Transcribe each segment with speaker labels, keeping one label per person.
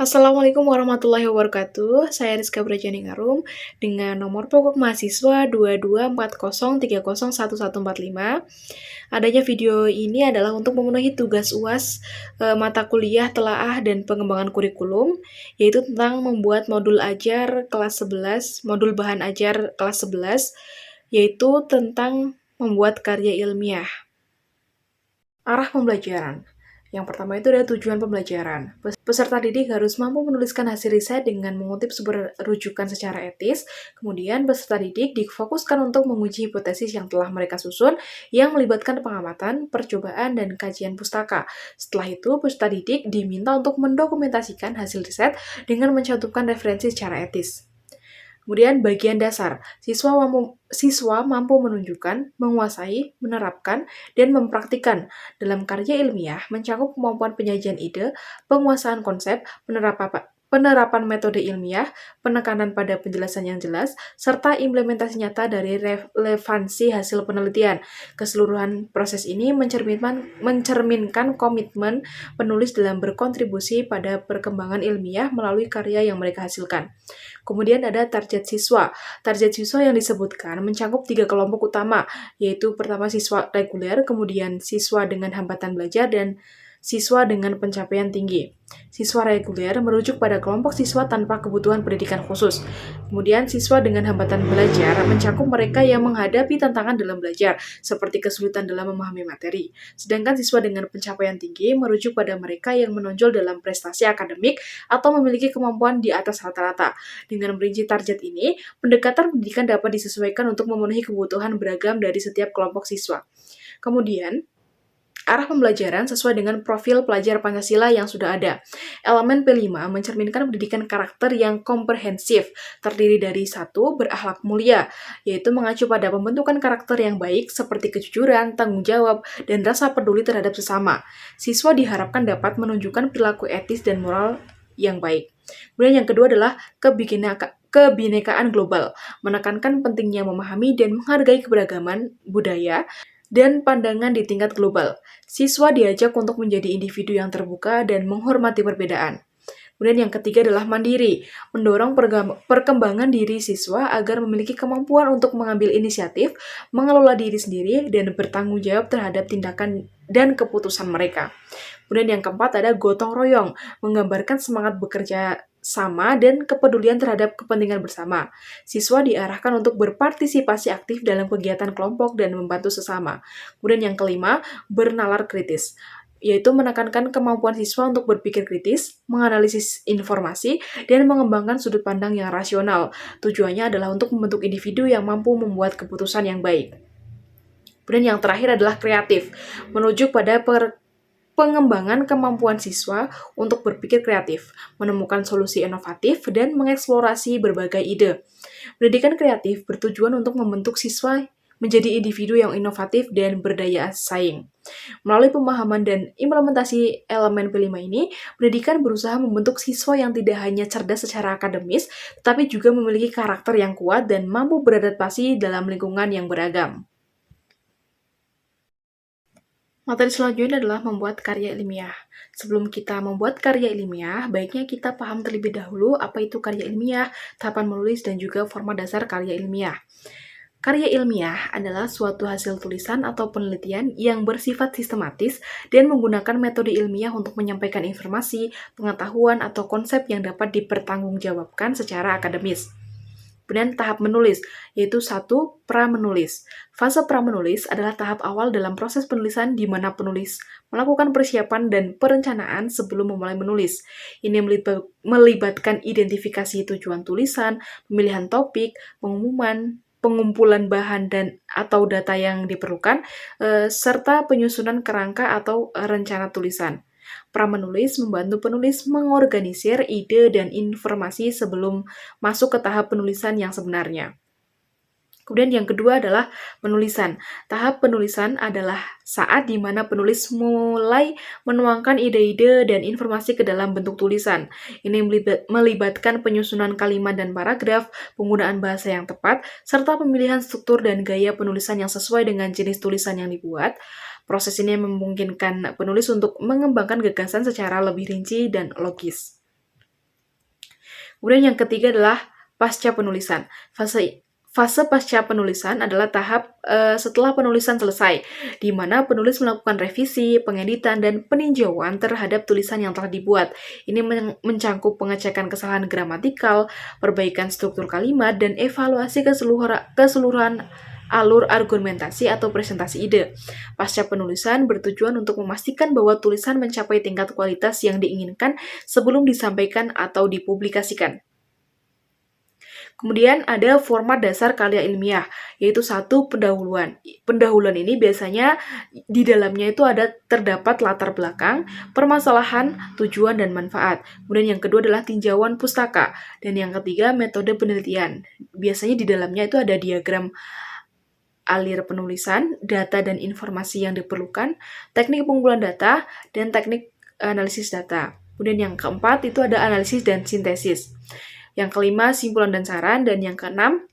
Speaker 1: Assalamualaikum warahmatullahi wabarakatuh. Saya Rizka Brajaningarum dengan nomor pokok mahasiswa 2240301145. Adanya video ini adalah untuk memenuhi tugas UAS mata kuliah telaah dan pengembangan kurikulum, yaitu tentang membuat modul ajar kelas 11, modul bahan ajar kelas 11, yaitu tentang membuat karya ilmiah. Arah pembelajaran. Yang pertama itu adalah tujuan pembelajaran. Peserta didik harus mampu menuliskan hasil riset dengan mengutip sumber rujukan secara etis. Kemudian, peserta didik difokuskan untuk menguji hipotesis yang telah mereka susun yang melibatkan pengamatan, percobaan, dan kajian pustaka. Setelah itu, peserta didik diminta untuk mendokumentasikan hasil riset dengan mencantumkan referensi secara etis. Kemudian bagian dasar, siswa mampu menunjukkan, menguasai, menerapkan, dan mempraktikkan dalam karya ilmiah mencakup kemampuan penyajian ide, penguasaan konsep, penerapan metode ilmiah, penekanan pada penjelasan yang jelas, serta implementasi nyata dari relevansi hasil penelitian. Keseluruhan proses ini mencerminkan komitmen penulis dalam berkontribusi pada perkembangan ilmiah melalui karya yang mereka hasilkan. Kemudian ada target siswa. Target siswa yang disebutkan mencakup 3 kelompok utama, yaitu pertama siswa reguler, kemudian siswa dengan hambatan belajar, dan siswa dengan pencapaian tinggi. Siswa reguler merujuk pada kelompok siswa tanpa kebutuhan pendidikan khusus. Kemudian siswa dengan hambatan belajar mencakup mereka yang menghadapi tantangan dalam belajar, seperti kesulitan dalam memahami materi. Sedangkan siswa dengan pencapaian tinggi merujuk pada mereka yang menonjol dalam prestasi akademik atau memiliki kemampuan di atas rata-rata. Dengan merinci target ini, pendekatan pendidikan dapat disesuaikan untuk memenuhi kebutuhan beragam dari setiap kelompok siswa. Kemudian, arah pembelajaran sesuai dengan profil pelajar Pancasila yang sudah ada. Elemen P5 mencerminkan pendidikan karakter yang komprehensif, terdiri dari 1. Berakhlak mulia, yaitu mengacu pada pembentukan karakter yang baik seperti kejujuran, tanggung jawab, dan rasa peduli terhadap sesama. Siswa diharapkan dapat menunjukkan perilaku etis dan moral yang baik. Kemudian yang kedua adalah kebinekaan global, menekankan pentingnya memahami dan menghargai keberagaman budaya dan pandangan di tingkat global. Siswa diajak untuk menjadi individu yang terbuka dan menghormati perbedaan. Kemudian yang ketiga adalah mandiri, mendorong perkembangan diri siswa agar memiliki kemampuan untuk mengambil inisiatif, mengelola diri sendiri, dan bertanggung jawab terhadap tindakan dan keputusan mereka. Kemudian yang keempat ada gotong royong, menggambarkan semangat bekerja sama dan kepedulian terhadap kepentingan bersama. Siswa diarahkan untuk berpartisipasi aktif dalam kegiatan kelompok dan membantu sesama. Kemudian yang kelima, bernalar kritis, yaitu menekankan kemampuan siswa untuk berpikir kritis, menganalisis informasi, dan mengembangkan sudut pandang yang rasional. Tujuannya adalah untuk membentuk individu yang mampu membuat keputusan yang baik. Kemudian yang terakhir adalah kreatif, menuju pada pengembangan kemampuan siswa untuk berpikir kreatif, menemukan solusi inovatif, dan mengeksplorasi berbagai ide. Pendidikan kreatif bertujuan untuk membentuk siswa menjadi individu yang inovatif dan berdaya saing. Melalui pemahaman dan implementasi elemen P5 ini, pendidikan berusaha membentuk siswa yang tidak hanya cerdas secara akademis, tetapi juga memiliki karakter yang kuat dan mampu beradaptasi dalam lingkungan yang beragam. Materi selanjutnya adalah membuat karya ilmiah. Sebelum kita membuat karya ilmiah, baiknya kita paham terlebih dahulu apa itu karya ilmiah, tahapan menulis, dan juga format dasar karya ilmiah. Karya ilmiah adalah suatu hasil tulisan atau penelitian yang bersifat sistematis dan menggunakan metode ilmiah untuk menyampaikan informasi, pengetahuan, atau konsep yang dapat dipertanggungjawabkan secara akademis. Kemudian tahap menulis, yaitu 1. Pra-menulis. Fase pra-menulis adalah tahap awal dalam proses penulisan di mana penulis melakukan persiapan dan perencanaan sebelum memulai menulis. Ini melibatkan identifikasi tujuan tulisan, pemilihan topik, pengumpulan bahan dan atau data yang diperlukan, serta penyusunan kerangka atau rencana tulisan. Pra-menulis membantu penulis mengorganisir ide dan informasi sebelum masuk ke tahap penulisan yang sebenarnya. Kemudian yang kedua adalah penulisan. Tahap penulisan adalah saat di mana penulis mulai menuangkan ide-ide dan informasi ke dalam bentuk tulisan. Ini melibatkan penyusunan kalimat dan paragraf, penggunaan bahasa yang tepat, serta pemilihan struktur dan gaya penulisan yang sesuai dengan jenis tulisan yang dibuat. Proses ini memungkinkan penulis untuk mengembangkan gagasan secara lebih rinci dan logis. Kemudian yang ketiga adalah pasca penulisan. Fase pasca penulisan adalah tahap setelah penulisan selesai, di mana penulis melakukan revisi, pengeditan, dan peninjauan terhadap tulisan yang telah dibuat. Ini mencangkup pengecekan kesalahan gramatikal, perbaikan struktur kalimat, dan evaluasi keseluruhan alur argumentasi atau presentasi ide. Pasca penulisan bertujuan untuk memastikan bahwa tulisan mencapai tingkat kualitas yang diinginkan sebelum disampaikan atau dipublikasikan. Kemudian ada format dasar karya ilmiah, yaitu satu pendahuluan. Pendahuluan ini biasanya di dalamnya itu ada terdapat latar belakang, permasalahan, tujuan, dan manfaat. Kemudian yang kedua adalah tinjauan pustaka. Dan yang ketiga metode penelitian. Biasanya di dalamnya itu ada diagram alir penulisan, data dan informasi yang diperlukan, teknik pengumpulan data, dan teknik analisis data. Kemudian yang keempat itu ada analisis dan sintesis. Yang kelima, simpulan dan saran. Dan yang keenam,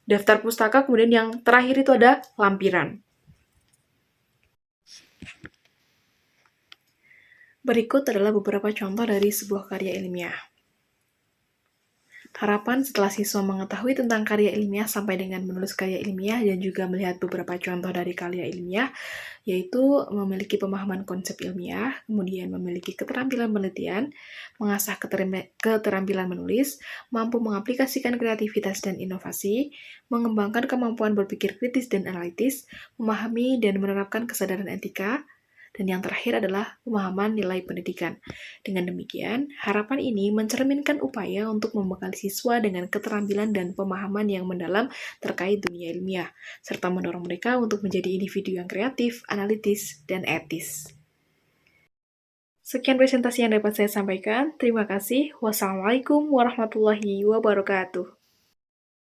Speaker 1: daftar pustaka. Kemudian yang terakhir itu ada lampiran. Berikut adalah beberapa contoh dari sebuah karya ilmiah. Harapan setelah siswa mengetahui tentang karya ilmiah sampai dengan menulis karya ilmiah dan juga melihat beberapa contoh dari karya ilmiah, yaitu memiliki pemahaman konsep ilmiah, kemudian memiliki keterampilan penelitian, mengasah keterampilan menulis, mampu mengaplikasikan kreativitas dan inovasi, mengembangkan kemampuan berpikir kritis dan analitis, memahami dan menerapkan kesadaran etika, dan yang terakhir adalah pemahaman nilai pendidikan. Dengan demikian, harapan ini mencerminkan upaya untuk membekali siswa dengan keterampilan dan pemahaman yang mendalam terkait dunia ilmiah, serta mendorong mereka untuk menjadi individu yang kreatif, analitis, dan etis. Sekian presentasi yang dapat saya sampaikan. Terima kasih. Wassalamualaikum warahmatullahi wabarakatuh.